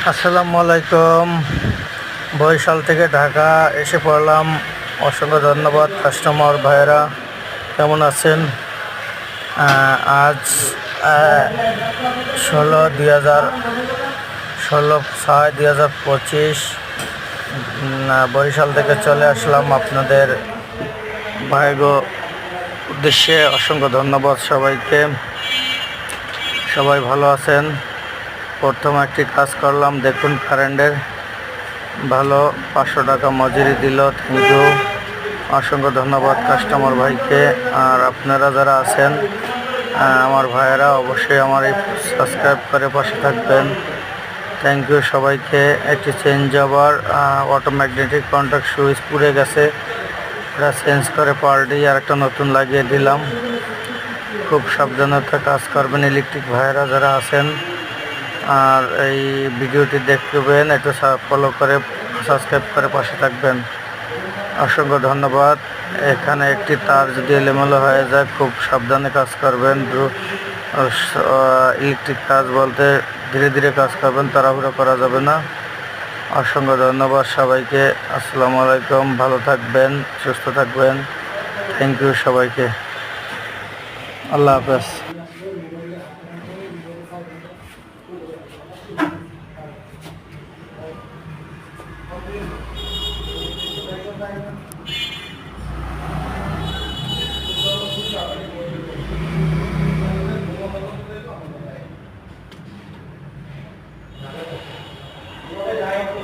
আসসালামু আলাইকুম। বরিশাল থেকে ঢাকা এসে পড়লাম। অসংখ্য ধন্যবাদ কাস্টমার ভাইয়েরা, কেমন আছেন? আজ 16/6/2025 বরিশাল থেকে চলে আসলাম আপনাদের ভাইগো উদ্দেশ্যে। অসংখ্য ধন্যবাদ সবাইকে। সবাই ভালো আছেন? প্রথম একটি কাজ করলাম, দেখুন কারেন্টের ভালো 500 টাকা মজুরি দিল। থ্যাংক ইউ, অসংখ্য ধন্যবাদ কাস্টমার ভাইকে। আর আপনারা যারা আছেন আমার ভাইয়েরা, অবশ্যই আমার এই সাবস্ক্রাইব করে পাশে থাকবেন। থ্যাংক ইউ সবাইকে। একটি চেঞ্জ ওভার অটোম্যাগনেটিক কন্ট্যাক্ট সুইচ পুড়ে গেছে, এটা চেঞ্জ করে পাল্টি আর একটা নতুন লাগিয়ে দিলাম। খুব সাবধানতা কাজ করবেন ইলেকট্রিক ভাইয়েরা যারা আছেন। আর এই ভিডিওটি দেখবেন, একটু ফলো করে সাবস্ক্রাইব করে পাশে থাকবেন। অসংখ্য ধন্যবাদ। এখানে একটি তার যদি এলোমেলো হয়ে যায়, খুব সাবধানে কাজ করবেন। ইলেকট্রিক কাজ বলতে ধীরে ধীরে কাজ করবেন, তাড়াহুড়ো করা যাবে না। অসংখ্য ধন্যবাদ সবাইকে। আসসালামু আলাইকুম। ভালো থাকবেন, সুস্থ থাকবেন। থ্যাংক ইউ সবাইকে। আল্লাহ হাফেজ।